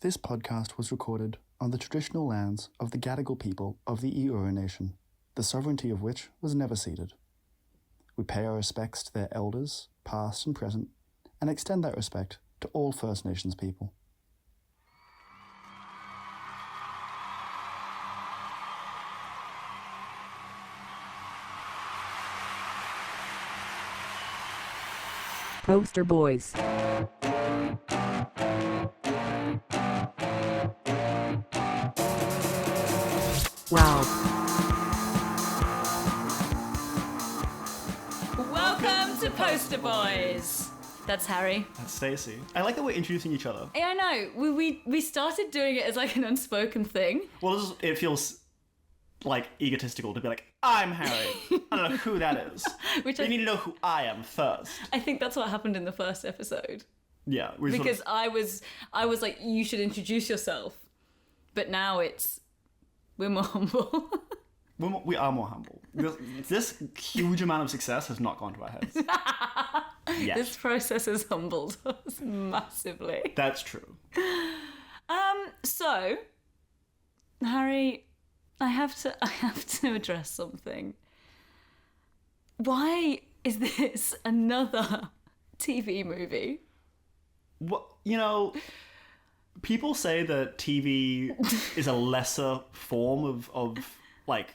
This podcast was recorded on the traditional lands of the Gadigal people of the Eora Nation, the sovereignty of which was never ceded. We pay our respects to their elders, past and present, and extend that respect to all First Nations people. Poster Boys. Wow. Welcome to Poster Boys. That's Harry. That's Stacey. I like that we're introducing each other. Yeah, I know. We started doing it as like an unspoken thing. Well, it feels like egotistical to be like, I'm Harry. I don't know who that is. You need to know who I am first. I think that's what happened in the first episode. Yeah. Because I was like, you should introduce yourself. But now we're more humble. We are more humble. This huge amount of success has not gone to our heads. Yet. This process has humbled us massively. That's true. So, Harry, I have to address something. Why is this another TV movie? What, people say that TV is a lesser form of like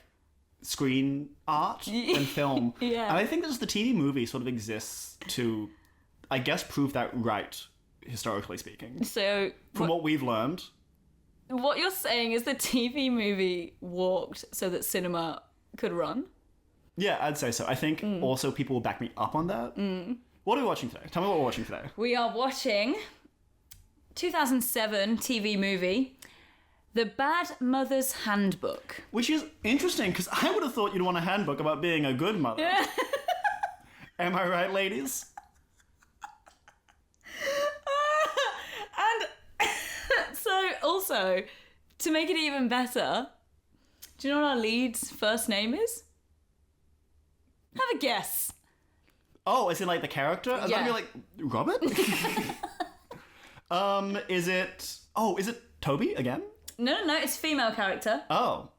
screen art than film. Yeah. And I think that the TV movie sort of exists to, I guess, prove that right, historically speaking. So from what we've learned. What you're saying is the TV movie walked so that cinema could run? Yeah, I'd say so. I think also people will back me up on that. What are we watching today? Tell me what we're watching today. We are watching 2007 TV movie, The Bad Mother's Handbook. Which is interesting, because I would have thought you'd want a handbook about being a good mother. Am I right, ladies? And so, also, to make it even better, do you know what our lead's first name is? Have a guess. Oh, is it like the character? I was Yeah. gonna be like, Robert? Is it Toby again? No, it's female character. Oh.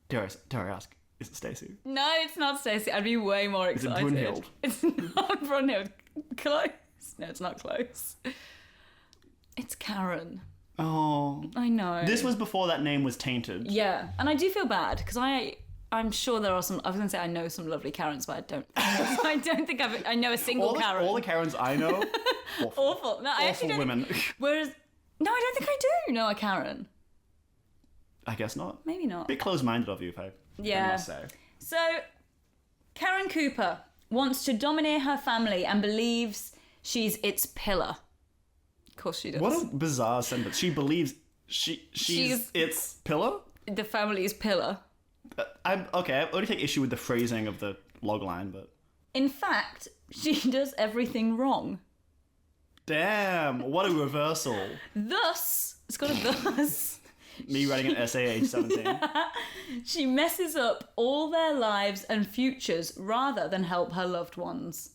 Dare I ask, is it Stacey? No, it's not Stacey. I'd be way more Is it excited. Brunhild? It's not Brunhild. Close. No, it's not close. It's Karen. Oh. I know. This was before that name was tainted. Yeah, and I do feel bad because I'm sure there are some. I was going to say I know some lovely Karens, but I don't. I don't think I know a single Karen. All the Karens I know, Awful. No, I awful actually don't women. Whereas, no, I don't think I do know a Karen. I guess not. Maybe not. Bit close-minded of you, if I must say. So, Karen Cooper wants to domineer her family and believes she's its pillar. Of course she does. What a bizarre sentence. She believes she's its pillar? The family's pillar. I only take issue with the phrasing of the logline, but... In fact, she does everything wrong. Damn, what a reversal. Thus, it's got a thus. Me writing an essay age 17. She messes up all their lives and futures rather than help her loved ones.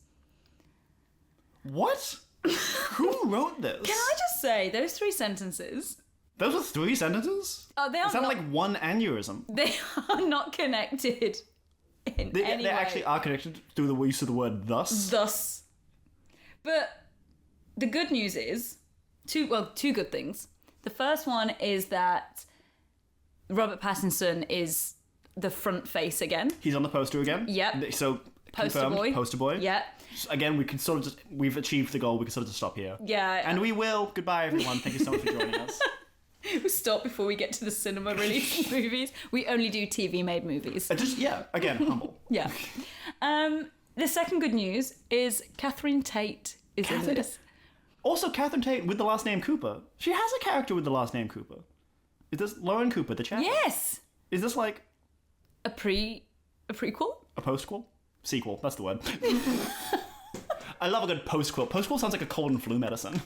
What? Who wrote this? Can I just say, those 3 sentences... Those were 3 sentences? Oh, they are It sounded not... like one aneurysm. They are not connected in any way. They actually are connected through the use of the word thus. Thus. But the good news is, two good things. The first one is that Robert Pattinson is the front face again. He's on the poster again. Yep. So, Poster confirmed, boy. Poster boy. Yeah. Again, we can sort of we've achieved the goal. We can sort of just stop here. Yeah. And we will. Goodbye, everyone. Thank you so much for joining us. We'll stop before we get to the cinema release movies. We only do TV-made movies. Again, humble. Yeah. The second good news is Catherine Tate is in this. Also, Catherine Tate with the last name Cooper. She has a character with the last name Cooper. Is this Lauren Cooper, the chat? Yes. Is this like A prequel? a postquel? Sequel, that's the word. I love a good postquel. Postquel sounds like a cold and flu medicine.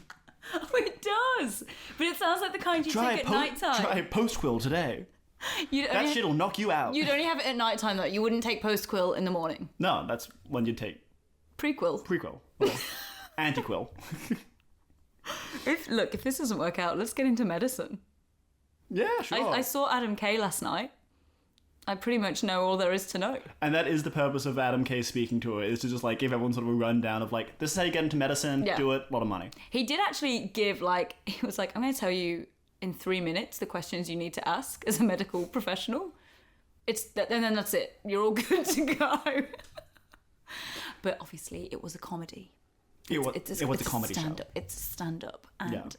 Oh, it does. But it sounds like the kind you take at night time. Try postquel today. That shit'll knock you out. You'd only have it at night time though. You wouldn't take postquel in the morning. No, that's when you'd take Prequel. prequel. Well, antiquil. If this doesn't work out, let's get into medicine. Yeah, sure. I saw Adam Kay last night. I pretty much know all there is to know. And that is the purpose of Adam Kay speaking to her, is to just like give everyone sort of a rundown of like, this is how you get into medicine, do it, a lot of money. He did actually give he was like, I'm going to tell you in 3 minutes the questions you need to ask as a medical professional. And then that's it. You're all good to go. But obviously it was a comedy. It was a comedy show. It's a stand-up. And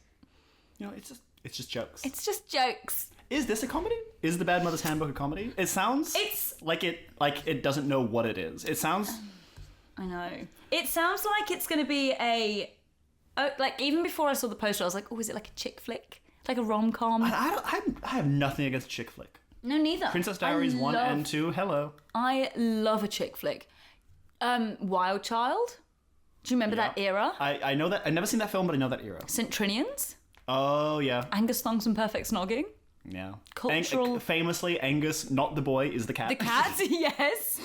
it's just jokes. It's just jokes. Is this a comedy? Is The Bad Mother's Handbook a comedy? It sounds like it doesn't know what it is. It sounds... I know. It sounds like it's going to be even before I saw the poster, I was like, oh, is it like a chick flick? Like a rom-com? I have nothing against chick flick. No, neither. Princess Diaries 1 and 2, hello. I love a chick flick. Wild Child? Do you remember that era? I know that. I've never seen that film, but I know that era. St. Trinians? Oh, yeah. Angus Thongs and Perfect Snogging? Yeah. Cultural... famously, Angus, not the boy, is the cat. The cat, yes.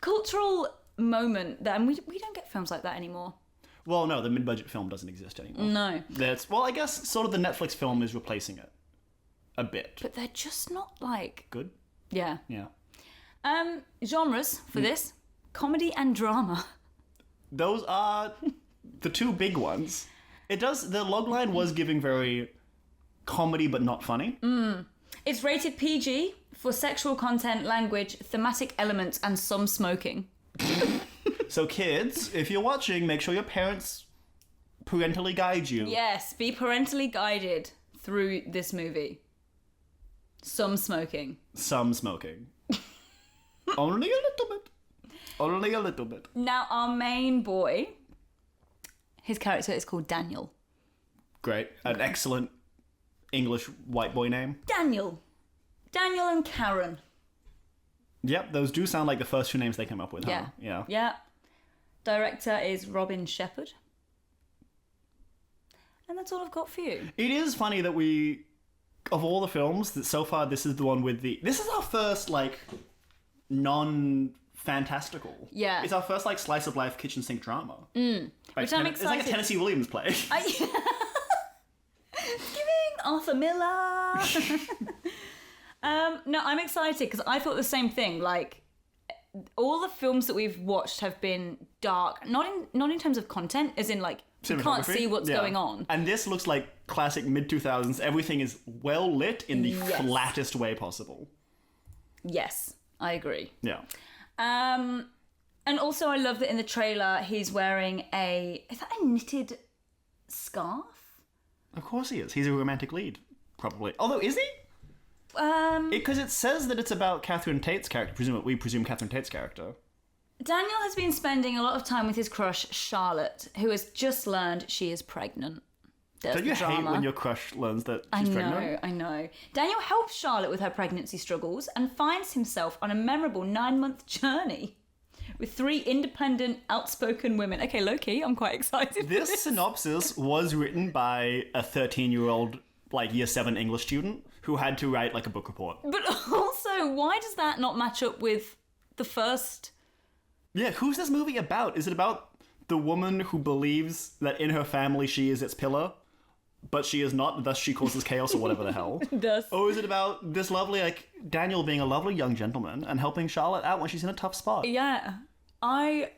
Cultural moment that... And we don't get films like that anymore. Well, no, the mid-budget film doesn't exist anymore. No. I guess sort of the Netflix film is replacing it. A bit. But they're just not like... Good? Yeah. Yeah. Genres for this. Comedy and drama. Those are the two big ones. The logline was giving very comedy but not funny. It's rated PG for sexual content, language, thematic elements, and some smoking. So kids, if you're watching, make sure your parents parentally guide you. Yes, be parentally guided through this movie. Some smoking. Some smoking. Only a little bit. Only a little bit. Now, our main boy, his character is called Daniel. Great. An excellent English white boy name. Daniel and Karen. Yep, those do sound like the first two names they came up with, huh? Yeah. Director is Robin Shepherd. And that's all I've got for you. It is funny that of all the films, that so far this is the one with this is our first, non-fantastical. Yeah. It's our first, slice of life kitchen sink drama. Which I'm excited. It's like a Tennessee Williams play. It's giving Arthur Miller. No, I'm excited because I thought the same thing. All the films that we've watched have been dark, not in terms of content, as in you can't see what's going on. And this looks like classic mid-2000s. Everything is well lit in the flattest way possible. Yes, I agree. Yeah. And also I love that in the trailer he's wearing is that a knitted scarf? Of course he is. He's a romantic lead, probably. Although, is he? Because it says that it's about Catherine Tate's character. We presume Catherine Tate's character. Daniel has been spending a lot of time with his crush, Charlotte, who has just learned she is pregnant. Don't you hate when your crush learns that she's pregnant? I know. Daniel helps Charlotte with her pregnancy struggles and finds himself on a memorable 9-month journey with 3 independent, outspoken women. Okay, low-key, I'm quite excited. This synopsis was written by a 13-year-old, year 7 English student who had to write, a book report. But also, why does that not match up with the first... Yeah, who's this movie about? Is it about the woman who believes that in her family she is its pillar, but she is not, thus she causes chaos or whatever the hell? Or is it about this lovely, Daniel being a lovely young gentleman and helping Charlotte out when she's in a tough spot? Yeah. I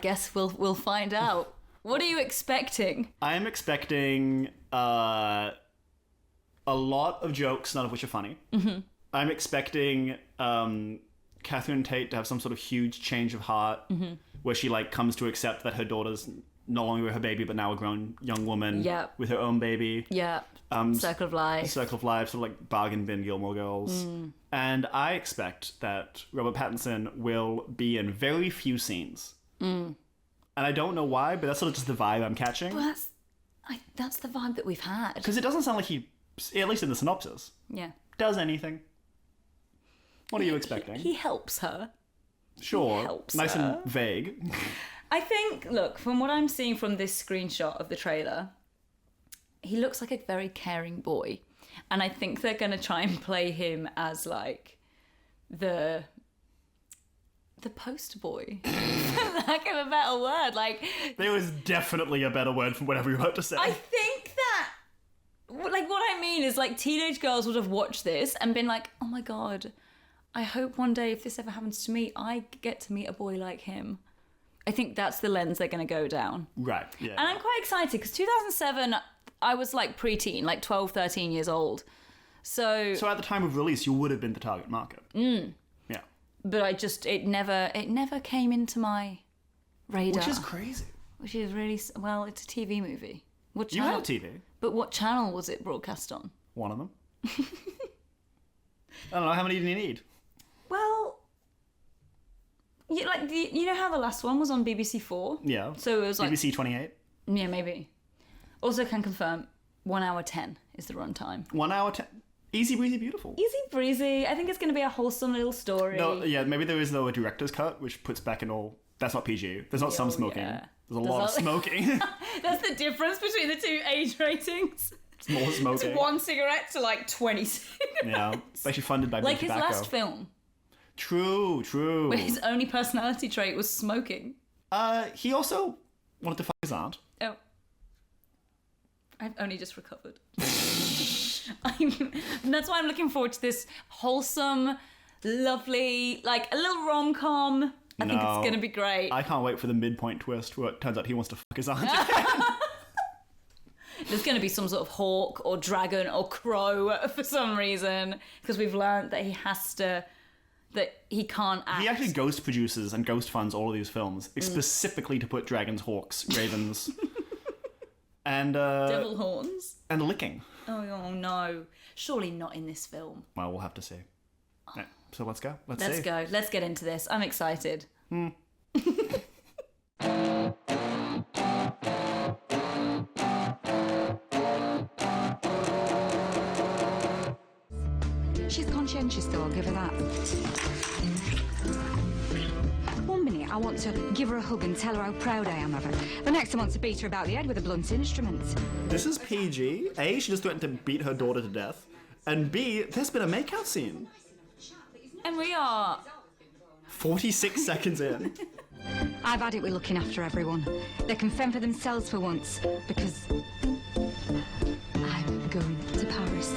guess we'll find out. What are you expecting? I'm expecting a lot of jokes, none of which are funny. Mm-hmm. I'm expecting Catherine Tate to have some sort of huge change of heart where she comes to accept that her daughter's no longer her baby but now a grown young woman with her own baby. Yeah. Circle of life, sort of bargain bin Gilmore Girls. And I expect that Robert Pattinson will be in very few scenes. And I don't know why, but that's sort of just the vibe I'm catching. Well, that's the vibe that we've had. Because it doesn't sound like he, at least in the synopsis, does anything. What are you expecting? He helps her. Sure. He helps nice her. And vague. I think, look, from what I'm seeing from this screenshot of the trailer, he looks like a very caring boy. And I think they're going to try and play him as, the poster boy. For lack of a better word. There was definitely a better word for whatever you're about to say. I think that is like teenage girls would have watched this and been like, oh my God, I hope one day if this ever happens to me, I get to meet a boy like him. I think that's the lens they're going to go down. Right, yeah. And I'm quite excited because 2007, I was like preteen, like 12, 13 years old. So at the time of release, you would have been the target market. Yeah. But it never came into my radar. Which is crazy. Which is really, well, it's a TV movie. What You channel? had TV. But what channel was it broadcast on? One of them. I don't know, how many do you need? Well, you know how the last one was on BBC 4? Yeah. So it was like... BBC 28? Yeah, maybe. Also can confirm, 1 hour 10 is the runtime. 1 hour 10. Easy breezy beautiful. Easy breezy. I think it's going to be a wholesome little story. No, yeah, maybe there is though a director's cut, which puts back in all... That's not PG. There's not some smoking. yeah. There's a lot of smoking. That's the difference between the two age ratings. It's more smoking. It's 1 cigarette to like 20 cigarettes. Yeah. It's actually funded by Like Big his Tobacco. last film, True. where his only personality trait was smoking. He also wanted to fuck his aunt. Oh. I've only just recovered. And that's why I'm looking forward to this wholesome, lovely, like a little rom-com. I think it's going to be great. I can't wait for the midpoint twist where it turns out he wants to fuck his aunt. There's going to be some sort of hawk or dragon or crow for some reason, because we've learned that he can't act. He actually ghost produces and ghost funds all of these films specifically to put dragons, hawks, ravens, and Devil horns. and licking. Oh no! Surely not in this film. Well, we'll have to see. Right, so let's go. Let's see. Go. Let's get into this. I'm excited. She's conscientious though, I'll give her that. 1 minute I want to give her a hug and tell her how proud I am of her. The next I want to beat her about the head with a blunt instrument. This is PG. A, she just threatened to beat her daughter to death. And B, there's been a makeout scene. And we are 46 seconds in. I've had it with looking after everyone. They can fend for themselves for once, because I'm going to Paris.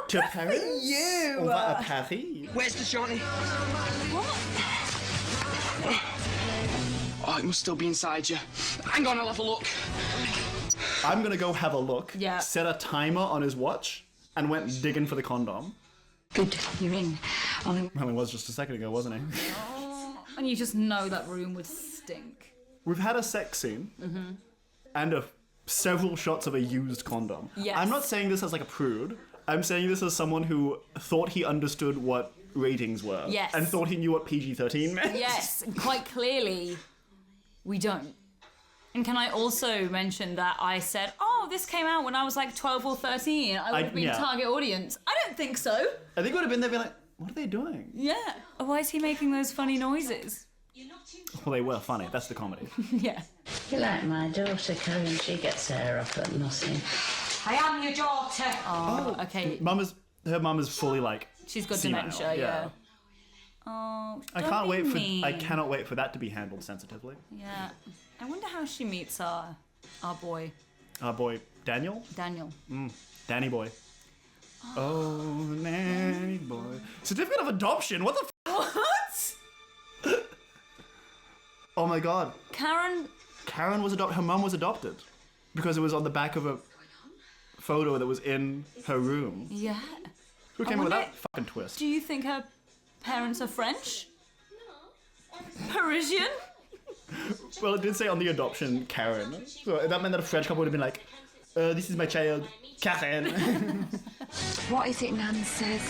To Paris? you. On va à Paris. Where's the shorty? Oh, it must still be inside you. Hang on, I'll have a look. I'm gonna go have a look. Yeah. Set a timer on his watch and went digging for the condom. Good, you're in. Well, he was just a second ago, wasn't he? And you just know that room would stink. We've had a sex scene and several shots of a used condom. Yes. I'm not saying this as like a prude. I'm saying this as someone who thought he understood what ratings were. Yes. And thought he knew what PG-13 meant. Yes, quite clearly, we don't. And can I also mention that I said, oh, this came out when I was like 12 or 13. I would have been yeah. target audience. I don't think so. I think it would have been there being like, what are they doing? Yeah. Why is he making those funny noises? Well, they were funny. That's the comedy. Yeah. You're like my daughter, Karen. She gets her hair up at nothing. I am your daughter. Oh, okay. Her mum is fully like She's got senile, dementia, yeah. Oh, I don't can't be wait mean. I cannot wait for that to be handled sensitively. Yeah. I wonder how she meets our boy, Our boy Daniel, Daniel. Danny boy. Oh, nanny boy. Certificate of adoption. What the? What? Oh my god. Karen was adopted. Her mum was adopted because it was on the back of a photo that was in her room. Yeah. Who I came up with wonder- that fucking twist? Do you think her parents are French? Parisian? Well, it did say on the adoption Karen, so that meant that a French couple would have been like, "This is my child, Karen." What is it Nan says?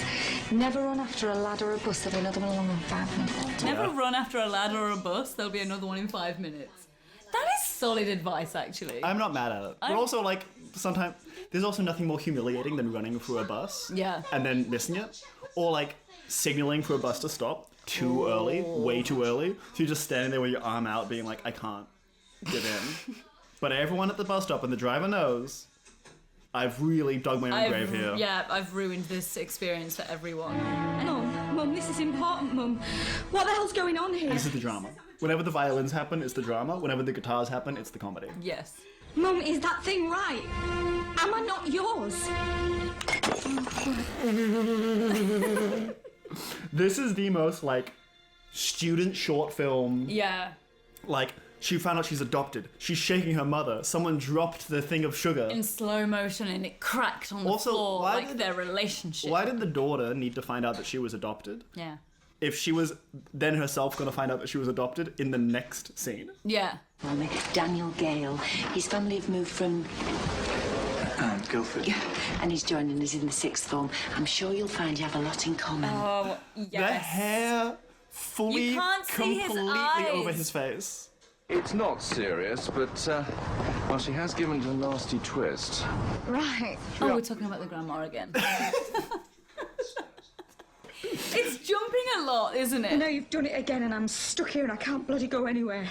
Never run after a lad or a bus, there'll be another one along in 5 minutes. Never run after a ladder or a bus. There'll be another one in 5 minutes. That is solid advice, actually. I'm not mad at it. But also, like, sometimes there's also nothing more humiliating than running through a bus. Yeah. And then missing it, or like signaling for a bus to stop too early, way too early. So you're just standing there with your arm out, being like, I can't get in. But everyone at the bus stop and the driver knows I've really dug my own grave here. Yeah, I've ruined this experience for everyone. Mum, this is important, Mum. What the hell's going on here? This is the drama. Whenever the violins happen, it's the drama. Whenever the guitars happen, it's the comedy. Yes. Mum, is that thing right? Am I not yours? This is the most, like, student short film. Yeah. Like, she found out she's adopted. She's shaking her mother. Someone dropped the thing of sugar. In slow motion, and it cracked on the Also, floor, why like did- their relationship. Why did the daughter need to find out that she was adopted? Yeah. If she was then herself going to find out that she was adopted in the next scene. Yeah. Daniel Gale. His family have moved from... Guildford. Yeah, and he's joining us in the 6th form. I'm sure you'll find you have a lot in common. Oh, yes. The hair fully, You can't see his completely eyes. over his face. It's not serious, but, well, she has given it a nasty twist. Right. Oh, we're talking about the grandma again. It's jumping a lot, isn't it? Now you've done it again and I'm stuck here and I can't bloody go anywhere.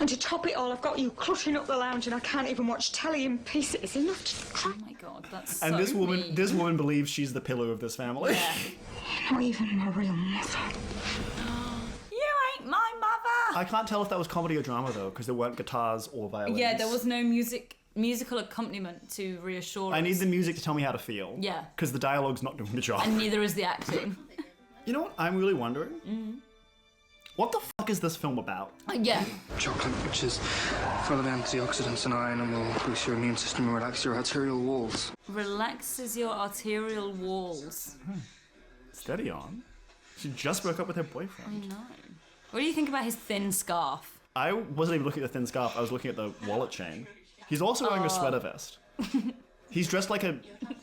And to top it all, I've got you cluttering up the lounge and I can't even watch telly in peace. It's enough to Oh my god, that's And so this woman, mean. this woman believes she's the pillar of this family. Yeah. Not even my real mother. You ain't my mother! I can't tell if that was comedy or drama though, because there weren't guitars or violins. Yeah, there was no musical accompaniment to reassure us. I need the music to tell me how to feel. Yeah. Because the dialogue's not doing the job. And neither is the acting. You know what I'm really wondering? What the fuck is this film about? Yeah. Chocolate, which is full of antioxidants and iron and will boost your immune system and relax your arterial walls. Relaxes your arterial walls. Steady on. She just broke up with her boyfriend. No. What do you think about his thin scarf? I wasn't even looking at the thin scarf, I was looking at the wallet chain. He's also wearing a sweater vest. He's dressed like a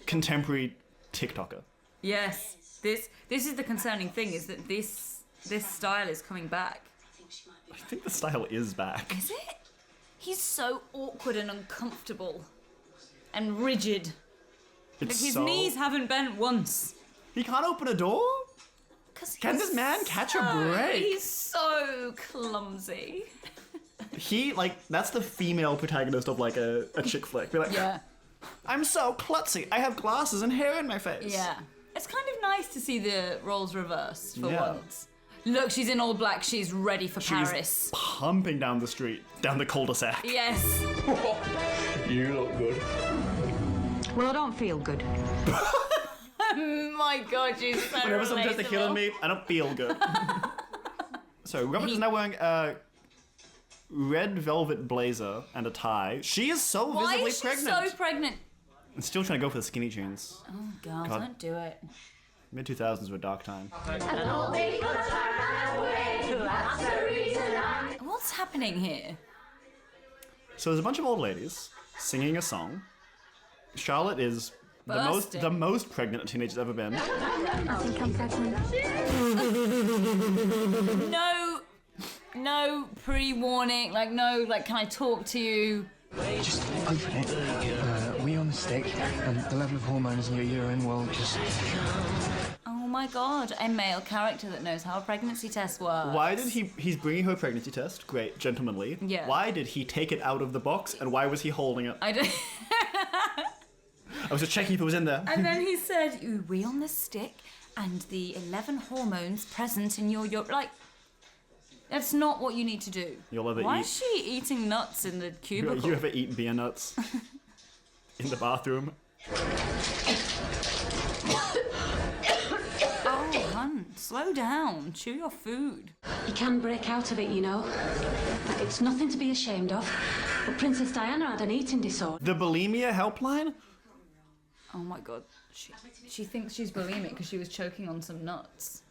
contemporary TikToker. Yes. This is the concerning thing, is that this style is coming back. I think the style is back. Is it? He's so awkward and uncomfortable. And rigid. Like It's his so... knees haven't bent once. He can't open a door? 'Cause Can he's this man catch a so- break? He's so clumsy. He, like, that's the female protagonist of, like, a chick flick. Be like, Yeah. I'm so klutzy. I have glasses and hair in my face. Yeah. It's kind of nice to see the roles reversed for Yeah. once. Look, she's in all black. She's ready for She's Paris. pumping down the street, down the cul-de-sac. Yes. You look good. Well, I don't feel good. My God, she's so Whenever someone tries to kill relatable. me, I don't feel good. So Robert is now wearing a red velvet blazer and a tie. She is so Why visibly is she pregnant. so pregnant? And still trying to go for the skinny jeans. Oh God, God. don't do it. Mid-2000s were a dark time. What's happening here? So there's a bunch of old ladies singing a song. Charlotte is Bursting. the most pregnant a teenager's ever been. I think I'm pregnant. No pre-warning. Like, no, like, can I talk to you? Just open it. Wee on the stick, and the level of hormones in your urine will just... Oh my God, a male character that knows how a pregnancy test works. Why did he's bringing her a pregnancy test, great, gentlemanly. Yeah. Why did he take it out of the box, and why was he holding it? I don't... I was just checking if it was in there. And then he said, you wee on the stick and the 11 hormones present in your like, that's not what you need to do. You'll ever Why eat- is she eating nuts in the cubicle? You ever eat beer nuts? In the bathroom? Oh, hun, slow down. Chew your food. You can break out of it, you know. It's nothing to be ashamed of. But Princess Diana had an eating disorder. The bulimia helpline? Oh my God. She thinks she's bulimic because she was choking on some nuts.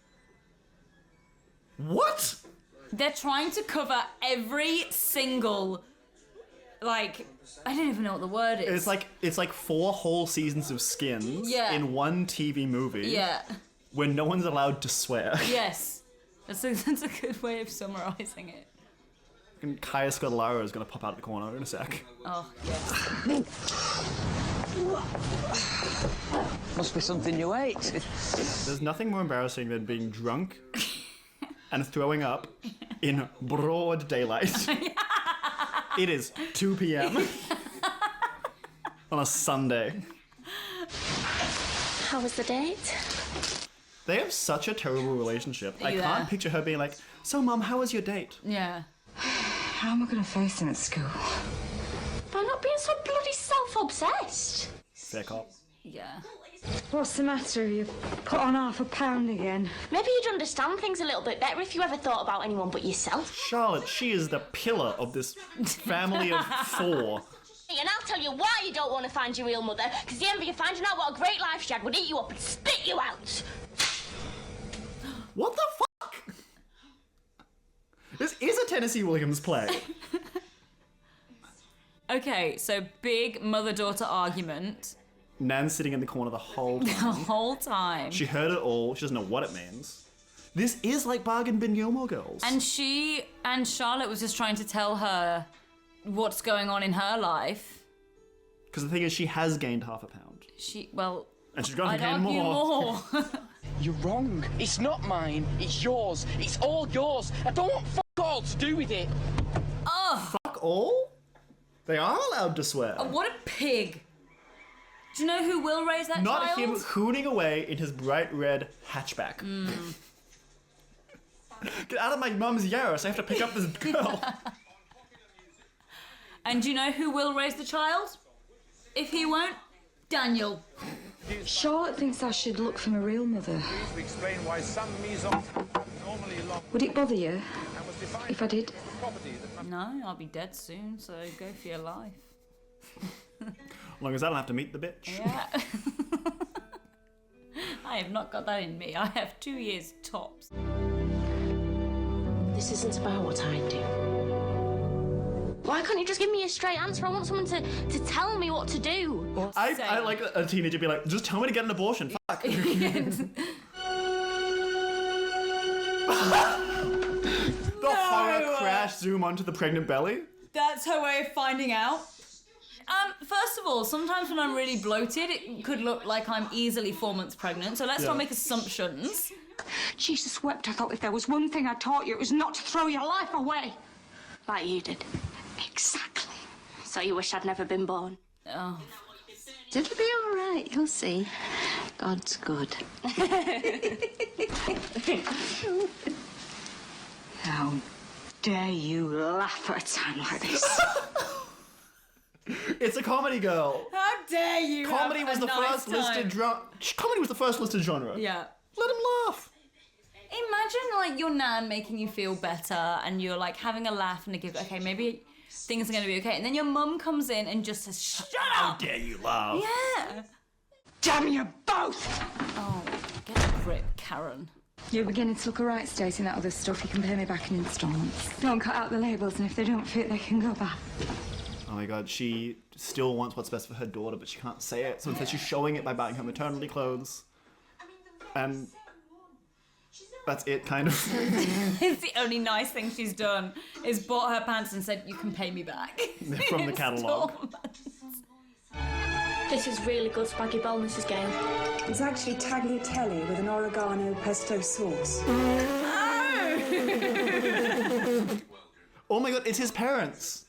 What? They're trying to cover every single, like, I don't even know what the word is. It's like 4 whole seasons of Skins Yeah. in one TV movie. Yeah. Where no one's allowed to swear. Yes. That's a good way of summarising it. And Kaya Scodelario is going to pop out of the corner in a sec. Oh, yes. Must be something you ate. There's nothing more embarrassing than being drunk and throwing up in broad daylight. It is 2 p.m. on a Sunday. How was the date? They have such a terrible relationship. I Yeah. can't picture her being like, so Mum, how was your date? Yeah. How am I going to face him at school? By not being so bloody self-obsessed. Fair cop. Yeah. What's the matter? You put on £0.5 pound again? Maybe you'd understand things a little bit better if you ever thought about anyone but yourself. Charlotte, she is the pillar of this family of 4. And I'll tell you why you don't want to find your real mother, because the envy of finding out what a great life she had would eat you up and spit you out. What the fuck? This is a Tennessee Williams play. Okay, so big mother-daughter argument. Nan's sitting in the corner the whole time. The whole time. She heard it all. She doesn't know what it means. This is like Bargain Bin Gilmore Girls. And Charlotte was just trying to tell her what's going on in her life. Because the thing is, she has gained £0.5 pound. And she's gonna gain more. You're wrong. It's not mine. It's yours. It's all yours. I don't want fuck all to do with it. Oh. Fuck all? They are allowed to swear. Oh, what a pig. Do you know who will raise that Not child? him hooning away in his bright red hatchback. Get out of my mum's Yaris. I have to pick up this girl. And do you know who will raise the child? If he won't, Daniel. Charlotte thinks I should look for my real mother. Would it bother you if I did? No, I'll be dead soon, so go for your life. As long as I don't have to meet the bitch. Yeah. I have not got that in me. I have 2 years tops. This isn't about what I do. Why can't you just give me a straight answer? I want someone to tell me what to do. I like a teenager be like, just tell me to get an abortion. Fuck. The horror crash zoom onto the pregnant belly. That's her way of finding out. First of all, sometimes when I'm really bloated, it could look like I'm easily 4 months pregnant, so let's not make assumptions. Jesus wept. I thought if there was one thing I taught you, it was not to throw your life away. Like you did. Exactly. So you wish I'd never been born? Oh. It'll be all right, you'll see. God's good. How dare you laugh at a time like this? It's a comedy, girl. How dare you? Comedy was the first listed comedy was the first listed genre. Yeah. Let him laugh. Imagine like your nan making you feel better and you're like having a laugh and a give, okay, maybe things are going to be okay. And then your mum comes in and just says, shut up! How dare you laugh? Yeah. Damn you both! Oh, get a grip, Karen. You're beginning to look alright, Stacey, and that other stuff. You can pay me back in instalments. Don't cut out the labels, and if they don't fit, they can go back. Oh my god, she still wants what's best for her daughter, but she can't say it, so instead she's showing it by buying her maternity clothes. And that's it, kind of. It's the only nice thing she's done, is bought her pants and said, you can pay me back. From the catalogue. This is really good spaghetti bowl, Mrs. Gale. It's actually tagliatelle with an oregano pesto sauce. Oh my god, it's his parents.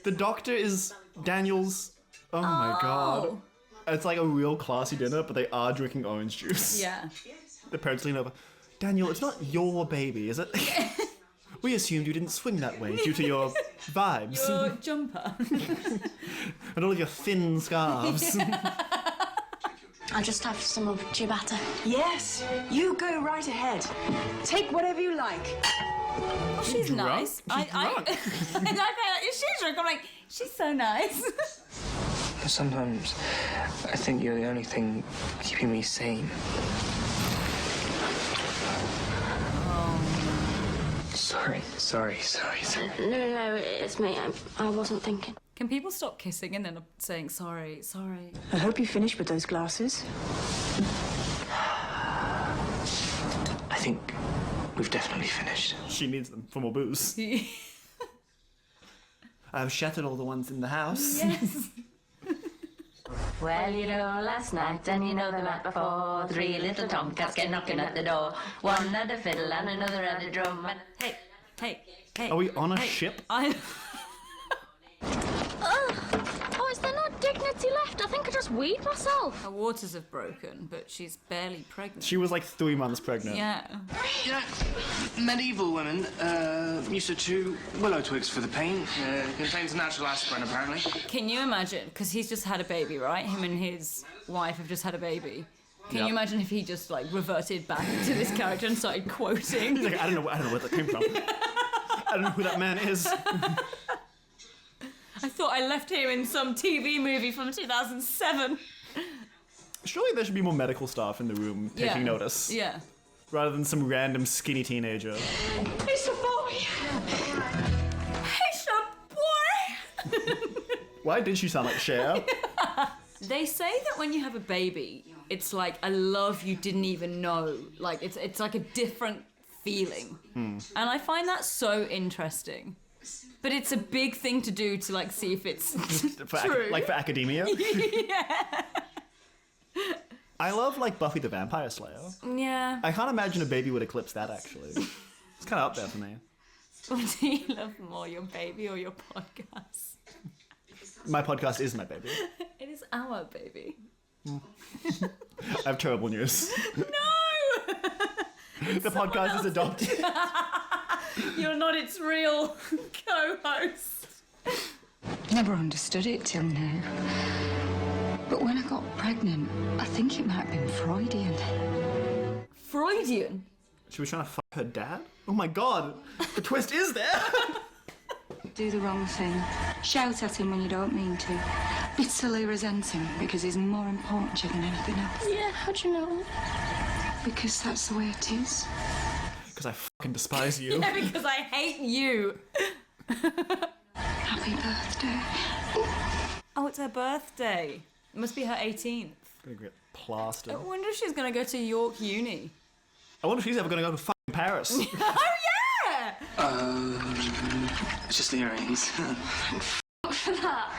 The doctor is Daniel's... Oh my god. It's like a real classy dinner, but they are drinking orange juice. Yeah. The parents lean over. Daniel, it's not your baby, is it? We assumed you didn't swing that way due to your vibes. Your jumper. And all of your thin scarves. I'll just have some of ciabatta. Yes, you go right ahead. Take whatever you like. Oh, she's nice. She's drunk. Is she drunk? I'm like, she's so nice. Sometimes I think you're the only thing keeping me sane. Sorry. No, it's me. I wasn't thinking. Can people stop kissing and then saying sorry? I hope you finished with those glasses. I think we've definitely finished. She needs them for more booze. I've shattered all the ones in the house. Yes. Well, you know, last night, and you know the night before, 3 little tomcats came knocking at the door. One at the fiddle and another at the drum. And Hey. Are we on a ship? Oh, is there no dignity left? I think I just weed myself. Her waters have broken, but she's barely pregnant. She was like 3 months pregnant. Yeah. You know, medieval women used to chew willow twigs for the pain. It contains natural aspirin, apparently. Can you imagine? Because he's just had a baby, right? Him and his wife have just had a baby. Can you imagine if he just like reverted back to this character and started quoting? He's like, I don't know where that came from. I don't know who that man is. I thought I left him in some TV movie from 2007. Surely there should be more medical staff in the room taking notice. Yeah. Rather than some random skinny teenager. It's a boy! It's a boy! Why did she sound like Cher? They say that when you have a baby, it's like a love you didn't even know. Like, it's like a different feeling. And I find that so interesting. But it's a big thing to do to, like, see if it's true. Like for academia? Yeah. I love, like, Buffy the Vampire Slayer. Yeah. I can't imagine a baby would eclipse that, actually. It's kind of up there for me. What do you love more, your baby or your podcast? My podcast is my baby. It is our baby. I have terrible news. No! The podcast is adopted. You're not its real co-host. Never understood it till now. But when I got pregnant, I think it might have been Freudian. Freudian? She was trying to fuck her dad? Oh my god, the twist is there! Do the wrong thing. Shout at him when you don't mean to. Bitterly resent him because he's more important to you than anything else. Yeah, how'd you know? Because that's the way it is. Because I fucking despise you. Yeah, because I hate you. Happy birthday. Oh, it's her birthday. It must be her 18th. Gonna get plastered. I wonder if she's going to go to York Uni. I wonder if she's ever gonna go to fucking Paris. Oh, yeah! It's just the earrings. Fuck for that.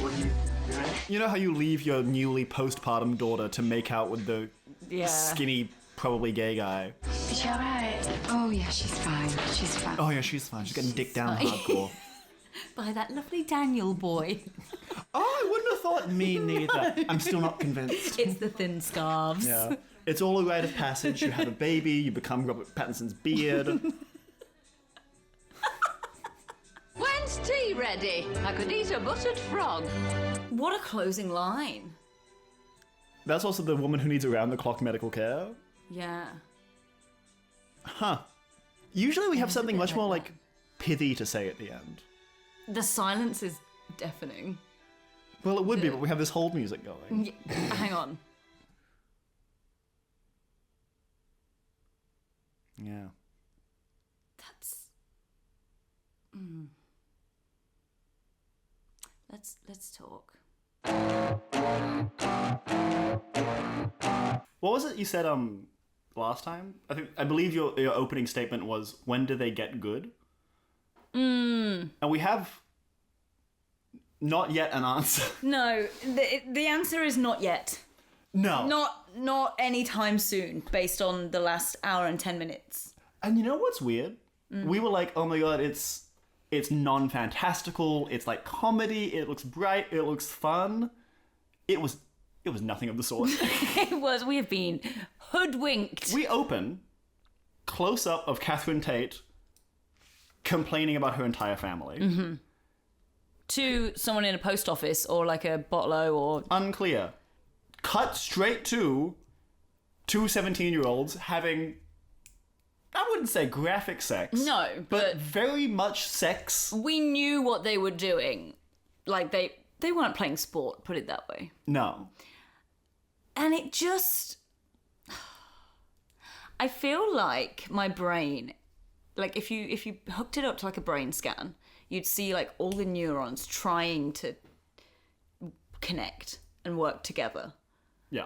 What are you doing? You know how you leave your newly postpartum daughter to make out with the skinny, probably gay guy? Is she alright? Oh, yeah, she's fine. She's fine. Oh yeah, she's fine. She's getting dick down hardcore. By that lovely Daniel boy. Oh, I wouldn't have thought me neither. I'm still not convinced. It's the thin scarves. Yeah. It's all a rite of passage. You have a baby, you become Robert Pattinson's beard. When's tea ready? I could eat a buttered frog. What a closing line. That's also the woman who needs around-the-clock medical care. Yeah. Huh. Usually we have something much more, like, pithy to say at the end. The silence is deafening. Well, it would be, but we have this hold music going. Hang on. Yeah. That's... Let's talk. What was it you said last time? I believe your opening statement was, when do they get good? And we have not yet an answer. No, the answer is not yet. No. Not anytime soon, based on the last hour and 10 minutes. And you know what's weird? We were like, oh my god, it's non-fantastical, it's like comedy, it looks bright, it looks fun. It was nothing of the sort. We have been hoodwinked. We open close up of Catherine Tate complaining about her entire family. To someone in a post office or like a bottle or... Unclear. Cut straight to two 17-year-olds having, I wouldn't say graphic sex. No, but very much sex. We knew what they were doing. Like, they weren't playing sport, put it that way. No. And it just... I feel like my brain... Like, if you hooked it up to, like, a brain scan, you'd see, like, all the neurons trying to connect and work together. Yeah.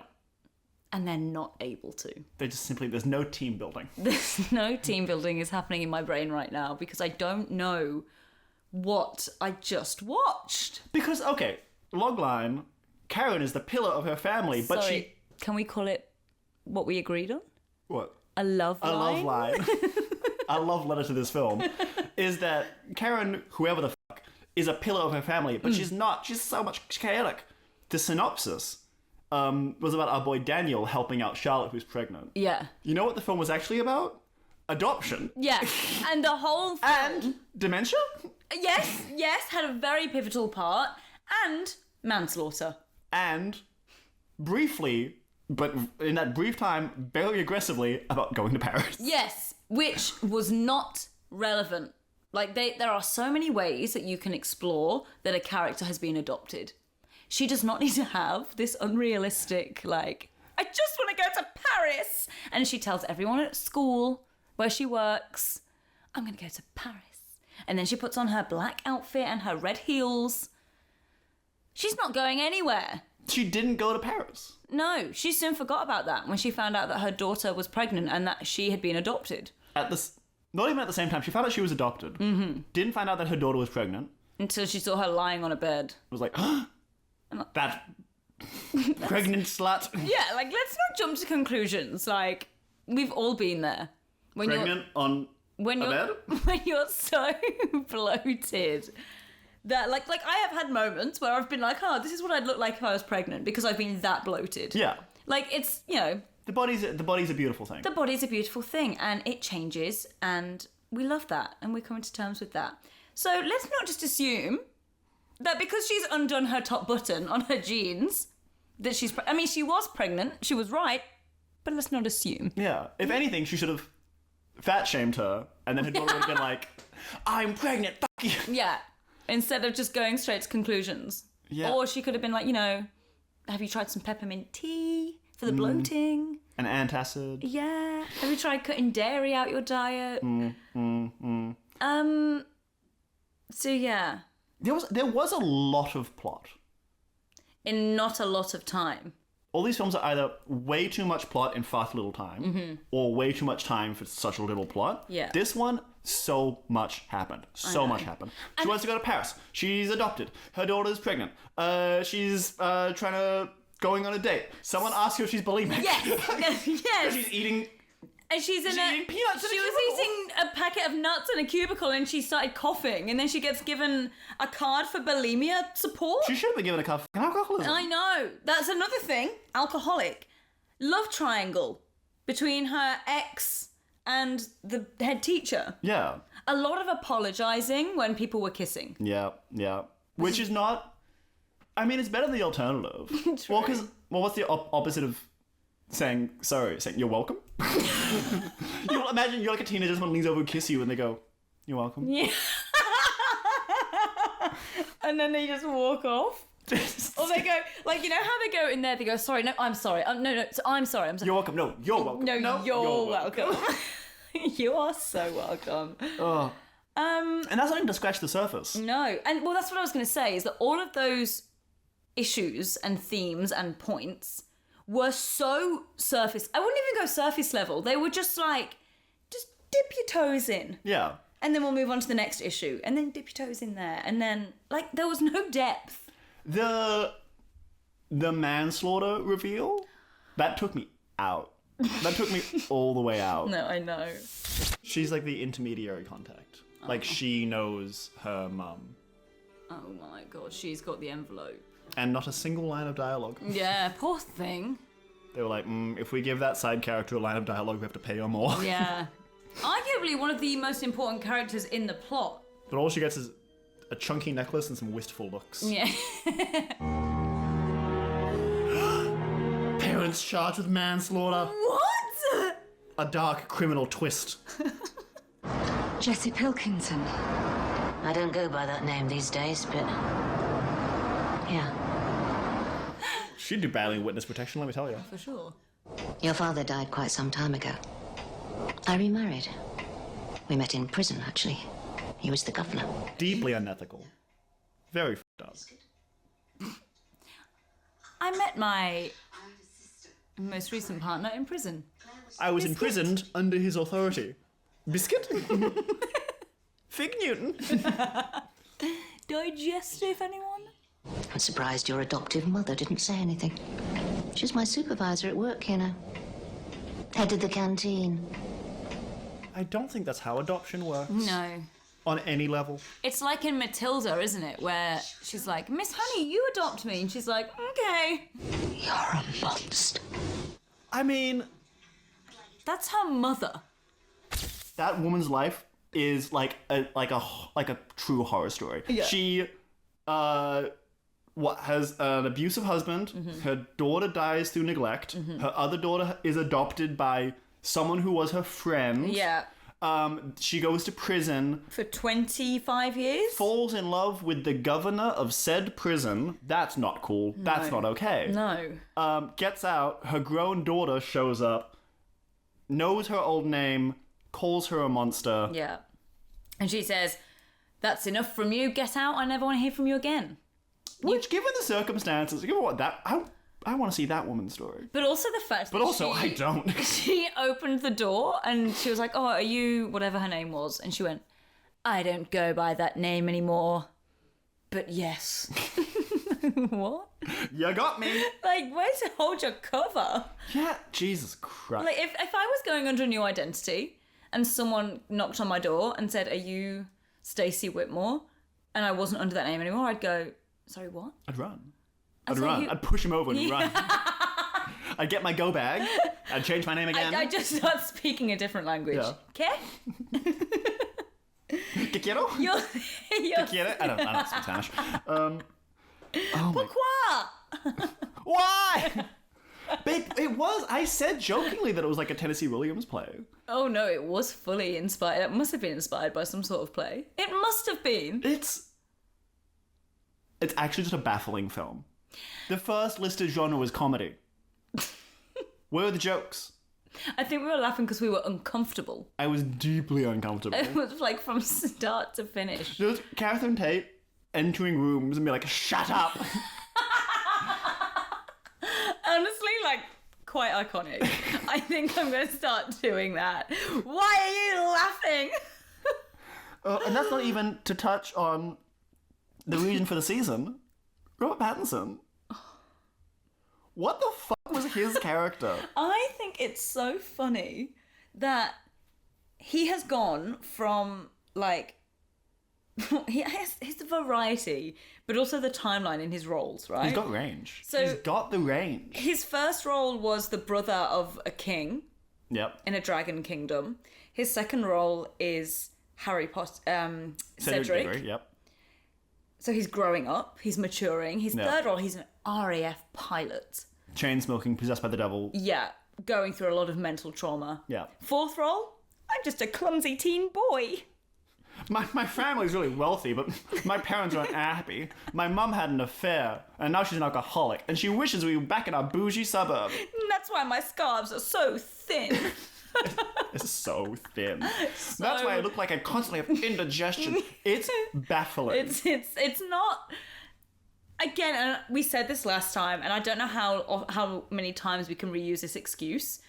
And they're not able to. They just simply... There's no team building. There's no team building is happening in my brain right now because I don't know what I just watched. Because, okay, logline, Karen is the pillar of her family, but Sorry, can we call it what we agreed on? What? A love line? A love line. A love letter to this film. Is that Karen, whoever the fuck, is a pillar of her family, but she's not. She's so much chaotic. The synopsis was about our boy Daniel helping out Charlotte, who's pregnant. Yeah. You know what the film was actually about? Adoption. Yeah. And the whole film... And dementia? Yes, had a very pivotal part, and manslaughter. And briefly, but in that brief time, very aggressively, about going to Paris. Yes, which was not relevant. Like, there are so many ways that you can explore that a character has been adopted. She does not need to have this unrealistic, like, I just want to go to Paris! And she tells everyone at school where she works, I'm going to go to Paris. And then she puts on her black outfit and her red heels. She's not going anywhere. She didn't go to Paris. No, she soon forgot about that when she found out that her daughter was pregnant and that she had been adopted. Not even at the same time. She found out she was adopted. Mm-hmm. Didn't find out that her daughter was pregnant. Until she saw her lying on a bed. Was like, that pregnant slut. Yeah, like, let's not jump to conclusions. Like, we've all been there. Pregnant on a bed? When you're so bloated that, like I have had moments where I've been like, oh, this is what I'd look like if I was pregnant, because I've been that bloated. Yeah. Like, it's, you know... The body's a beautiful thing. The body's a beautiful thing, and it changes, and we love that, and we're coming to terms with that. So let's not just assume that because she's undone her top button on her jeans, that she's... I mean, she was pregnant, she was right, but let's not assume. Yeah. If anything, she should have fat-shamed her, and then her daughter would have been like, I'm pregnant, fuck you. Yeah. Instead of just going straight to conclusions. Yeah. Or she could have been like, you know, have you tried some peppermint tea for the bloating? An antacid. Yeah. Have you tried cutting dairy out your diet? So yeah. There was a lot of plot. In not a lot of time. All these films are either way too much plot in far too little time, or way too much time for such a little plot. Yeah. This one, so much happened. So much happened. She wants to go to Paris. She's adopted. Her daughter's pregnant. She's going on a date. Someone asks her if she's bulimic. Yes. Yes. She's eating... And she's eating peanuts in a She was cubicle. eating a packet of nuts in a cubicle and she started coughing, and then she gets given a card for bulimia support. She should have been given a card for alcoholism. I know. That's another thing. Alcoholic. Love triangle between her ex and the head teacher. Yeah. A lot of apologising when people were kissing. Yeah. Which is not... I mean, it's better than the alternative. Well, what's the opposite of saying sorry? Saying you're welcome? You'll imagine you're like a teenager, someone leans over and kiss you and they go, you're welcome. Yeah. And then they just walk off. Or they go, like, you know how they go in there, they go, sorry, no, I'm sorry. No, I'm sorry. You're welcome. No, you're welcome. No, you're welcome. You are so welcome. Oh. And that's not even to scratch the surface. No. And, well, that's what I was going to say, is that all of those issues and themes and points were so surface. I wouldn't even go surface level. They were just like, just dip your toes in. Yeah. And then we'll move on to the next issue. And then dip your toes in there. And then, like, there was no depth. The manslaughter reveal, that took me out. That took me all the way out. No, I know. She's like the intermediary contact. Like, she knows her mum. Oh my god, she's got the envelope. And not a single line of dialogue. Yeah, poor thing. They were like, if we give that side character a line of dialogue, we have to pay her more. Yeah. Arguably one of the most important characters in the plot. But all she gets is a chunky necklace and some wistful looks. Yeah. Parents charged with manslaughter. What? A dark criminal twist. Jessie Pilkington. I don't go by that name these days, but... yeah. She'd do badly in witness protection, let me tell you. For sure. Your father died quite some time ago. I remarried. We met in prison, actually. He was the governor. Deeply unethical. Very f***ed up. I met my most recent partner in prison. I was imprisoned under his authority. Biscuit? Fig Newton? Digestive, anyone? I'm surprised your adoptive mother didn't say anything. She's my supervisor at work, you know. Head of the canteen. I don't think that's how adoption works. No. On any level. It's like in Matilda, isn't it? Where she's like, Miss Honey, you adopt me. And she's like, okay. You're a monster. I mean... That's her mother. That woman's life is like a true horror story. Yeah. She has an abusive husband. Mm-hmm. Her daughter dies through neglect. Mm-hmm. Her other daughter is adopted by someone who was her friend. Yeah. She goes to prison. For 25 years? Falls in love with the governor of said prison. That's not cool. No. That's not okay. No. Gets out. Her grown daughter shows up. Knows her old name. Calls her a monster. Yeah. And she says, "That's enough from you. Get out. I never want to hear from you again." Which, given the circumstances, given what that... I want to see that woman's story. But also the fact But that also, I don't. She opened the door and she was like, "Oh, are you..." whatever her name was. And she went, "I don't go by that name anymore. But yes." What? You got me. Like, way to hold your cover. Yeah, Jesus Christ. Like, if I was going under a new identity and someone knocked on my door and said, "Are you Stacey Whitmore?" and I wasn't under that name anymore, I'd go, "Sorry, what?" I'd run. I'd say, run. "Who-" I'd push him over and run. I'd get my go bag. I'd change my name again. I'd just start speaking a different language. Yeah. ¿Qué? ¿Qué quiero? You're... ¿Qué quiere? I don't speak Spanish. Pourquoi? Why? But it was... I said jokingly that it was like a Tennessee Williams play. Oh no, it was fully inspired. It must have been inspired by some sort of play. It must have been. It's actually just a baffling film. The first listed genre was comedy. Where are the jokes? I think we were laughing because we were uncomfortable. I was deeply uncomfortable. It was like from start to finish. There was Catherine Tate entering rooms and be like, "Shut up." Honestly, like, quite iconic. I think I'm going to start doing that. Why are you laughing? And that's not even to touch on the reason for the season. Robert Pattinson. What the fuck was his character? I think it's so funny that he has gone from, like, he has his variety, but also the timeline in his roles, right? He's got range. So he's got the range. His first role was the brother of a king. Yep. In a dragon kingdom. His second role is Harry Potter, Cedric. Diggory, yep. So he's growing up, he's maturing. His third role, he's an RAF pilot. Chain smoking, possessed by the devil. Yeah, going through a lot of mental trauma. Yeah. Fourth role, I'm just a clumsy teen boy. My family's really wealthy, but my parents aren't happy. My mum had an affair, and now she's an alcoholic, and she wishes we were back in our bougie suburb. That's why my scarves are so thin. It's so thin. That's why I look like I constantly have indigestion. It's baffling. It's not... Again, and we said this last time, and I don't know how many times we can reuse this excuse,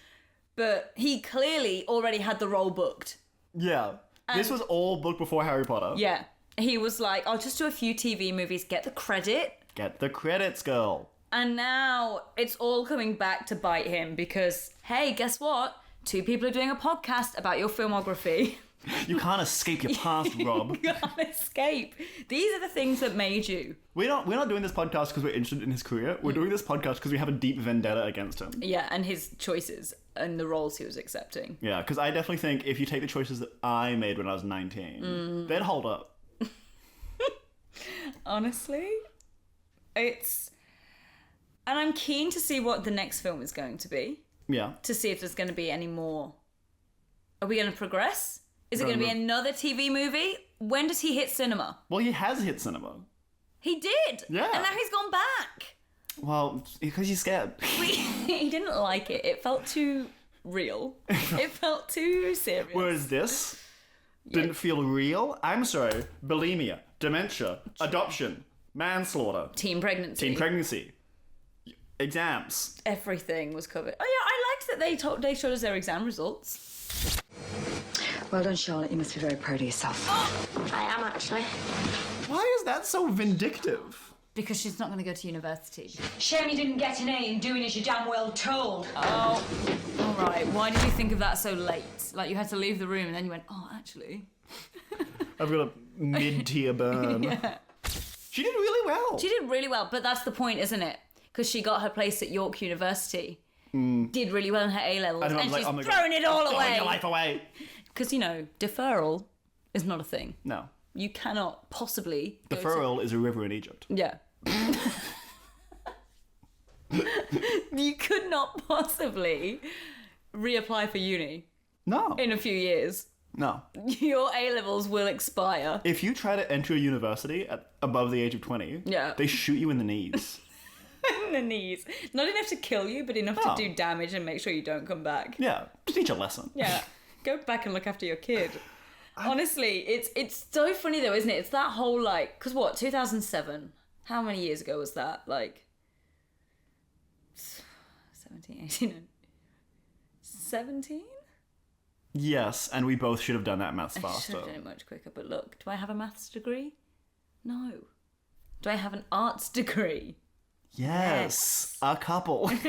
but he clearly already had the role booked. Yeah. This was all booked before Harry Potter. Yeah. He was like, "I'll just do a few TV movies, get the credit." Get the credits, girl. And now it's all coming back to bite him because, hey, guess what? 2 people are doing a podcast about your filmography. You can't escape your past, Rob. You can't escape. These are the things that made you. We're not doing this podcast because we're interested in his career. We're doing this podcast because we have a deep vendetta against him. Yeah, and his choices and the roles he was accepting. Yeah, because I definitely think if you take the choices that I made when I was 19, they'd hold up. Honestly, it's... And I'm keen to see what the next film is going to be. Yeah. To see if there's going to be any more. Are we going to progress? Is it going to be another TV movie? When does he hit cinema? Well, he has hit cinema. He did. Yeah. And now he's gone back. Well, because he's scared. He didn't like it. It felt too real. It felt too serious. Whereas this didn't feel real. I'm sorry. Bulimia, dementia, adoption, manslaughter. Teen pregnancy. Exams. Everything was covered. Oh yeah, I liked that they showed us their exam results. Well done, Charlotte. You must be very proud of yourself. I am, actually. Why is that so vindictive? Because she's not going to go to university. Shame you didn't get an A in doing as you're damn well told. Oh, all right. Why did you think of that so late? Like you had to leave the room and then you went, "Oh, actually." I've got a mid-tier burn. Yeah. She did really well. She did really well, but that's the point, isn't it? Because she got her place at York University. Did really well in her A-levels, and she's throwing it all away. Throwing your life away. Because, deferral is not a thing. No. You cannot possibly Deferral is a river in Egypt. Yeah. You could not possibly reapply for uni. No. In a few years. No. Your A-levels will expire. If you try to enter a university at above the age of 20, they shoot you in the knees. In the knees. Not enough to kill you, but enough to do damage and make sure you don't come back. Yeah, to teach a lesson. Yeah. Go back and look after your kid. Honestly, it's so funny though, isn't it? It's that whole like, because what, 2007? How many years ago was that? Like 17, 18, 17? Yes, and we both should have done that maths I faster. should have done it much quicker, but look, do I have a maths degree? No. Do I have an arts degree? Yes. A couple. But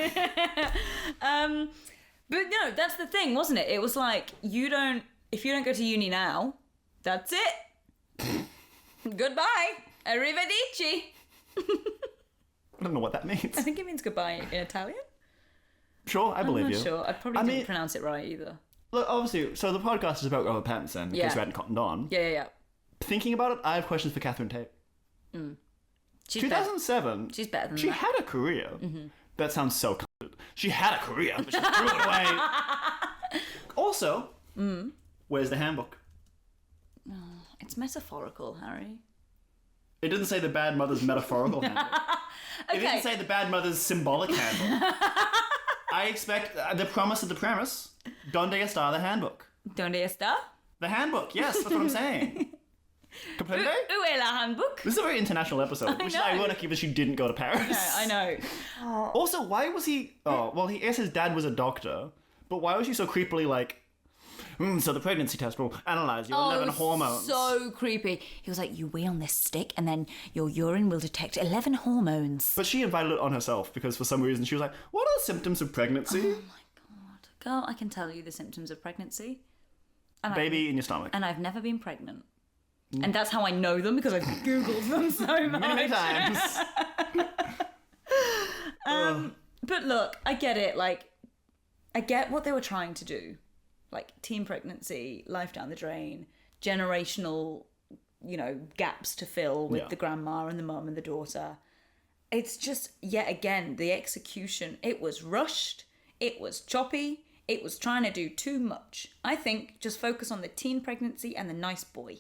no, that's the thing, wasn't it? It was like, if you don't go to uni now, that's it. Goodbye. Arrivederci. I don't know what that means. I think it means goodbye in Italian. Sure, I believe you. I'm not sure. I probably didn't pronounce it right either. Look, obviously, so the podcast is about Robert Pattinson, in case you hadn't cottoned on. Yeah. Thinking about it, I have questions for Catherine Tate. 2007. She's better than she that. had a career. Mm-hmm. That sounds so colored. She had a career, but she threw it away. Also, where's the handbook? Oh, it's metaphorical, Harry. It didn't say the bad mother's metaphorical handbook. Okay. It didn't say the bad mother's symbolic handbook. I expect the promise of the premise. Donde está the handbook? Donde está? The handbook, yes, that's what I'm saying. Comprende? Où est la handbook? This is a very international episode, which is ironic given she didn't go to Paris. I know. Also, why was he... Oh, well, he guess his dad was a doctor, but why was she so creepily like, so the pregnancy test will analyse your 11 hormones. So creepy. He was like, you wee on this stick and then your urine will detect 11 hormones. But she invited it on herself because for some reason she was like, what are the symptoms of pregnancy? Oh my god. Girl, I can tell you the symptoms of pregnancy. And Baby in your stomach. And I've never been pregnant. And that's how I know them, because I've Googled them so much. Many times. But look, I get it. Like, I get what they were trying to do. Like, teen pregnancy, life down the drain, generational, gaps to fill with the grandma and the mum and the daughter. It's just, yet again, the execution. It was rushed. It was choppy. It was trying to do too much. I think just focus on the teen pregnancy and the nice boy.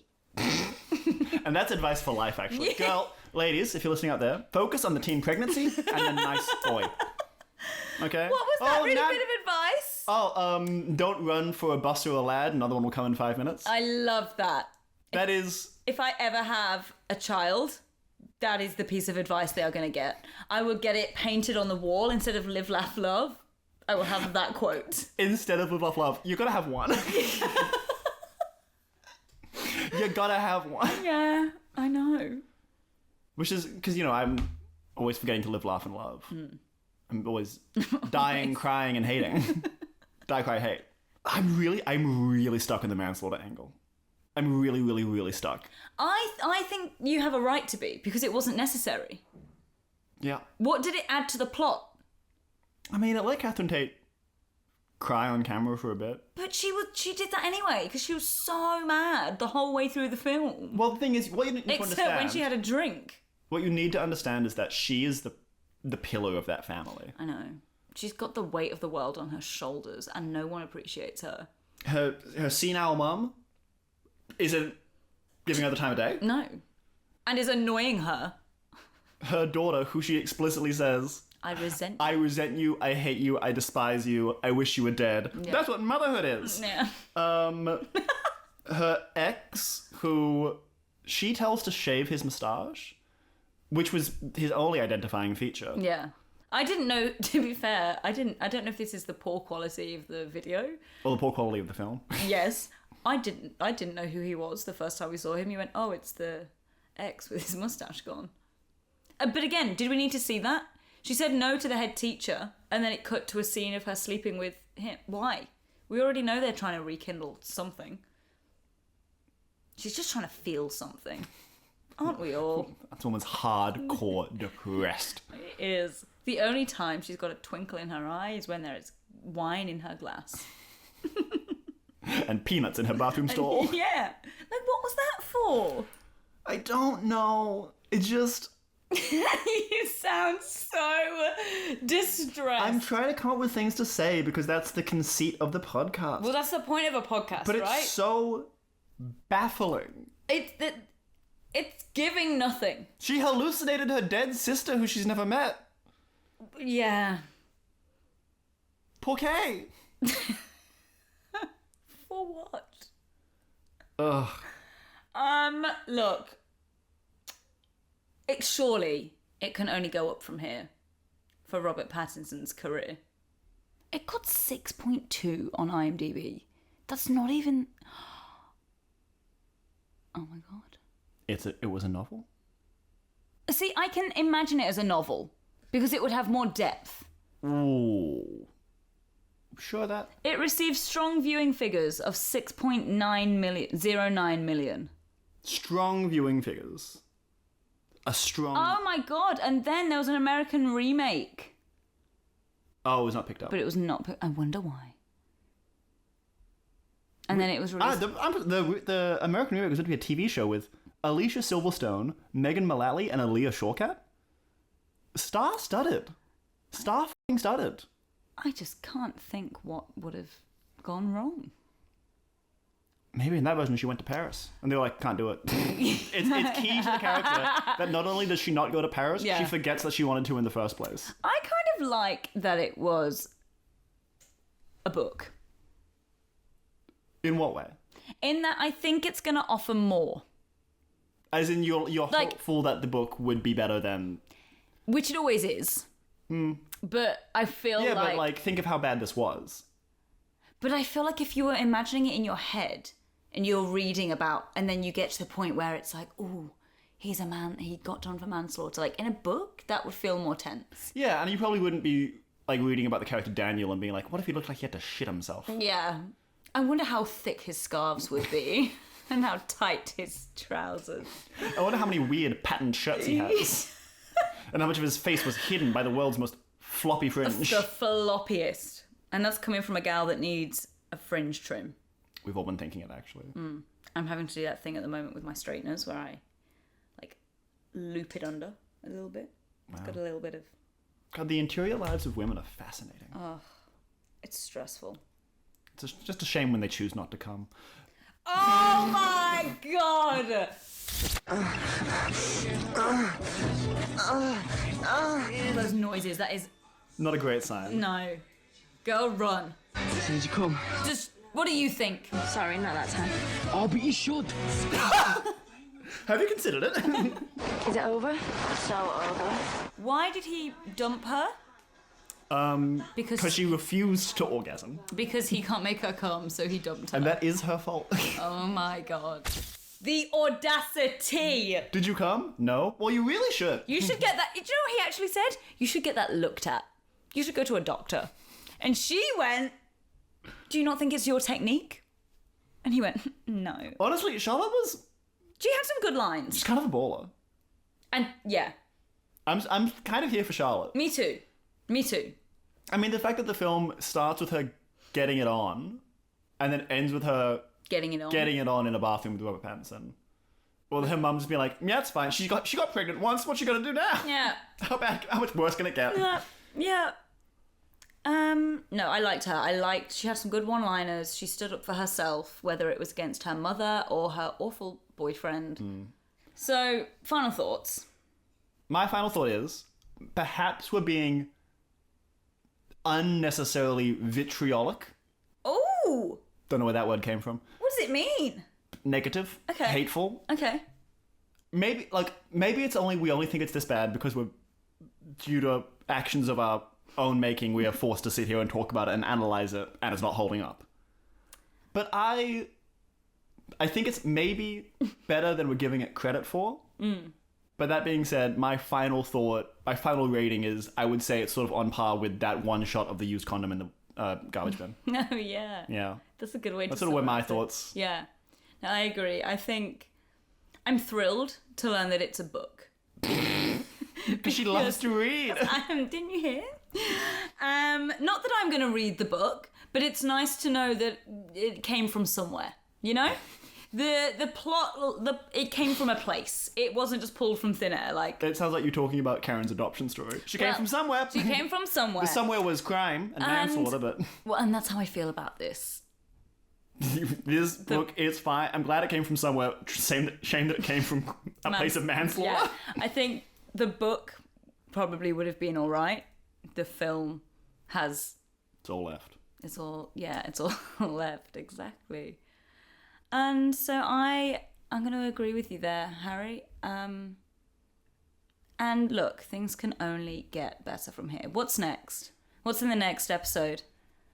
And that's advice for life, actually. Yeah. Girl, ladies, if you're listening out there, focus on the teen pregnancy and the nice boy. Okay? What was that bit of advice? Don't run for a bus or a lad. Another one will come in 5 minutes. I love that. That is... If I ever have a child, that is the piece of advice they are going to get. I will get it painted on the wall instead of live, laugh, love. I will have that quote. Instead of live, laugh, love, you gotta have one. You gotta have one. Yeah, I know. Which is, because, I'm always forgetting to live, laugh, and love. I'm always dying, crying, and hating. Die, cry, hate. I'm really stuck in the manslaughter angle. I'm really, really, really stuck. I think you have a right to be, because it wasn't necessary. Yeah. What did it add to the plot? I mean, it let Catherine Tate cry on camera for a bit. But she did that anyway, because she was so mad the whole way through the film. Well, the thing is, what you need to understand... Except when she had a drink. What you need to understand is that she is the pillar of that family. I know. She's got the weight of the world on her shoulders, and no one appreciates her. Her senile mum isn't giving her the time of day. No. And is annoying her. Her daughter, who she explicitly says... I resent you, I hate you, I despise you, I wish you were dead. Yeah. That's what motherhood is. Yeah. Her ex, who she tells to shave his moustache, which was his only identifying feature. Yeah. I didn't know, to be fair, I don't know if this is the poor quality of the video. Or the poor quality of the film. Yes. I didn't know who he was the first time we saw him. You went, oh, it's the ex with his moustache gone. But again, did we need to see that? She said no to the head teacher, and then it cut to a scene of her sleeping with him. Why? We already know they're trying to rekindle something. She's just trying to feel something. Aren't we all? That woman's hardcore depressed. It is. The only time she's got a twinkle in her eye is when there is wine in her glass. And peanuts in her bathroom stall. Yeah. Like, what What was that for? I don't know. It just... You sound so distressed. I'm trying to come up with things to say because that's the conceit of the podcast. Well, that's the point of a podcast, but right? It's so baffling. It's giving nothing. She hallucinated her dead sister who she's never met. Yeah. Poor Kay. For what? Ugh. Look. Surely it can only go up from here for Robert Pattinson's career. It got 6.2 on IMDb. That's not even... Oh my god. It was a novel? See, I can imagine it as a novel because it would have more depth. Ooh. Sure that... It received strong viewing figures of 6.09 million. Strong viewing figures. A strong... Oh my god, and then there was an American remake. Oh, it was not picked up. But it was not I wonder why. And then it was released... The American remake was going to be a TV show with Alicia Silverstone, Megan Mullally, and Aaliyah Shawkat. Star-studded. Star-studded. I just can't think what would have gone wrong. Maybe in that version she went to Paris. And they were like, can't do it. It's key to the character that not only does she not go to Paris, she forgets that she wanted to in the first place. I kind of like that it was a book. In what way? In that I think it's going to offer more. As in you're hopeful that the book would be better than... Which it always is. But I feel like... Yeah, but like, think of how bad this was. But I feel like if you were imagining it in your head and you're reading about, and then you get to the point where it's like, ooh, he's a man, he got done for manslaughter. Like, in a book, that would feel more tense. Yeah, and you probably wouldn't be, like, reading about the character Daniel and being like, what if he looked like he had to shit himself? Yeah. I wonder how thick his scarves would be and how tight his trousers. I wonder how many weird patterned shirts he has. And how much of his face was hidden by the world's most floppy fringe. The floppiest. And that's coming from a gal that needs a fringe trim. We've all been thinking it, actually. I'm having to do that thing at the moment with my straighteners where I, like, loop it under a little bit. It's got a little bit of... God, the interior lives of women are fascinating. Oh, it's stressful. It's just a shame when they choose not to come. Oh my god! Those noises, that is... Not a great sign. No. Girl, run. As soon as you come. Just, what do you think? Sorry, not that time. Oh, but you should. Have you considered it? Is it over? So over. Why did he dump her? Because she refused to orgasm. Because he can't make her come, so he dumped her. And that is her fault. Oh my god. The audacity! Did you come? No? Well, you really should. You should get that... Do you know what he actually said? You should get that looked at. You should go to a doctor. And she went, do you not think it's your technique? And he went, no. Honestly, Charlotte was... She had some good lines. She's kind of a baller. And, yeah. I'm kind of here for Charlotte. Me too. Me too. I mean, the fact that the film starts with her getting it on, and then ends with her... Getting it on in a bathroom with Robert Pattinson. Well, her mum just being like, yeah, it's fine. She got pregnant once. What's she gonna do now? Yeah. How much worse can it get? Yeah. No, I liked her. She had some good one-liners. She stood up for herself, whether it was against her mother or her awful boyfriend. So, final thoughts. My final thought is, perhaps we're being unnecessarily vitriolic. Oh! Don't know where that word came from. What does it mean? Negative. Okay. Hateful. Okay. Maybe we only think it's this bad because we're, due to actions of our own making, we are forced to sit here and talk about it and analyze it, and it's not holding up. But I think it's maybe better than we're giving it credit for. But that being said, my final rating is, I would say it's sort of on par with that one shot of the used condom in the garbage bin. Oh, yeah. Yeah. That's a good way to That's sort of where my summarize it. thoughts. Yeah. No, I agree. I think I'm thrilled to learn that it's a book. Because she loves to read. Didn't you hear? Not that I'm going to read the book, but it's nice to know that it came from somewhere, you know? The plot, it came from a place. It wasn't just pulled from thin air. Like, It sounds like you're talking about Karen's adoption story. She came from somewhere. She came from somewhere. The somewhere was crime and manslaughter, but... Well, and that's how I feel about this. This book is fine. I'm glad it came from somewhere. Shame that it came from a place of manslaughter. Yeah. I think the book probably would have been all right. The film has... It's all left. It's all left, exactly. And so I'm going to agree with you there, Harry. And look, things can only get better from here. What's next? What's in the next episode?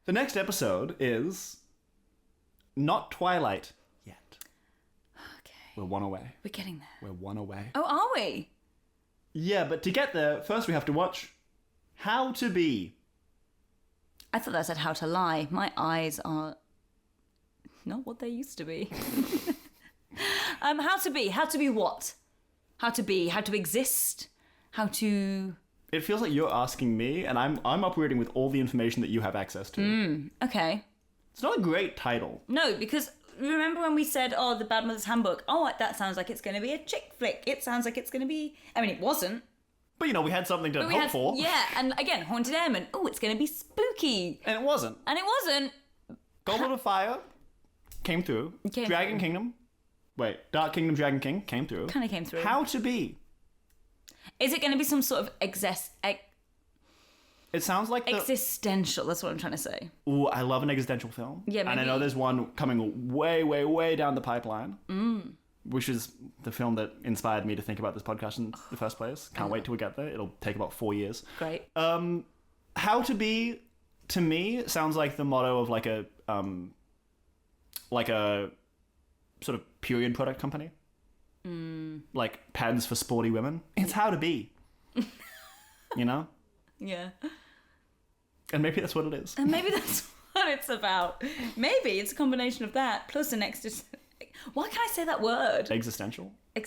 The next episode is not Twilight yet. Okay. We're one away. We're getting there. We're one away. Oh, are we? Yeah, but to get there, first we have to watch How to Be. I thought that said How to Lie. My eyes are not what they used to be. How to be what? How to be, how to exist, how to... It feels like you're asking me, and I'm operating with all the information that you have access to. Okay. It's not a great title. No, because remember when we said, the Bad Mother's Handbook? Oh, that sounds like it's going to be a chick flick. It sounds like it's going to be... I mean, it wasn't. But, we had something to hope for. Yeah, and again, Haunted Airman. Oh, it's going to be spooky. And it wasn't. Goblet of Fire came through. Dragon Kingdom. Wait, Dark Kingdom, Dragon King came through. Kind of came through. How to Be. Is it going to be some sort of It sounds like existential, that's what I'm trying to say. Ooh, I love an existential film. Yeah, maybe. And I know there's one coming way, way, way down the pipeline. Which is the film that inspired me to think about this podcast in the first place. Can't wait till we get there. It'll take about 4 years. Great. How to Be, to me, sounds like the motto of like a sort of period product company. Like pads for sporty women. It's how to be. Yeah. And maybe that's what it is. And maybe that's what it's about. Maybe it's a combination of that plus an why can't I say that word? Existential. I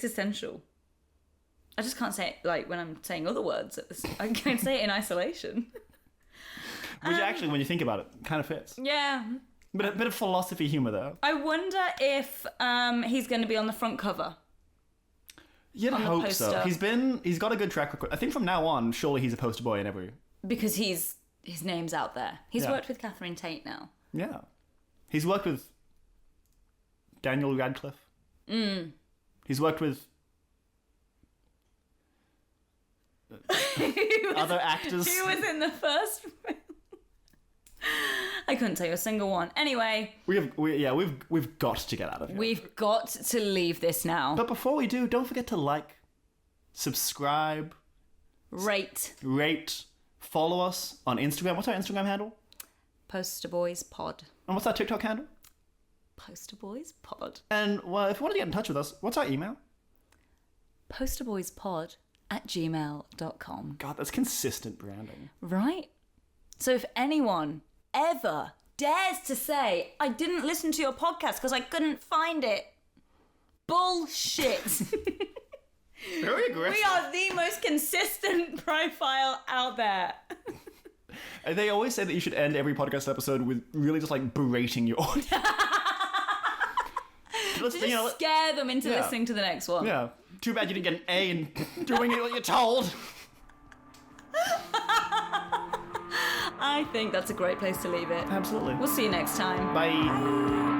just can't say it like when I'm saying other words. I can't say it in isolation. Which actually, when you think about it, kind of fits. Yeah. But a bit of philosophy humor there. I wonder if he's going to be on the front cover. You'd hope so. He's got a good track record. I think from now on, surely he's a poster boy in every... Because his name's out there. He's worked with Catherine Tate now. Yeah. He's worked with Daniel Radcliffe. He's worked with other actors. Who was in the first film? I couldn't tell you a single one. Anyway, we've got to get out of here. We've got to leave this now. But before we do, don't forget to like, subscribe, rate, follow us on Instagram. What's our Instagram handle? PosterBoysPod. And what's our TikTok handle? PosterBoysPod. And well, if you want to get in touch with us, what's our email? posterboyspod@gmail.com. God, that's consistent branding. Right? So if anyone ever dares to say, I didn't listen to your podcast because I couldn't find it, bullshit. Very aggressive. We are the most consistent profile out there. And they always say that you should end every podcast episode with really just like berating your audience. Just scare them into listening to the next one. Yeah. Too bad you didn't get an A in doing it what you're told. I think that's a great place to leave it. Absolutely. We'll see you next time. Bye.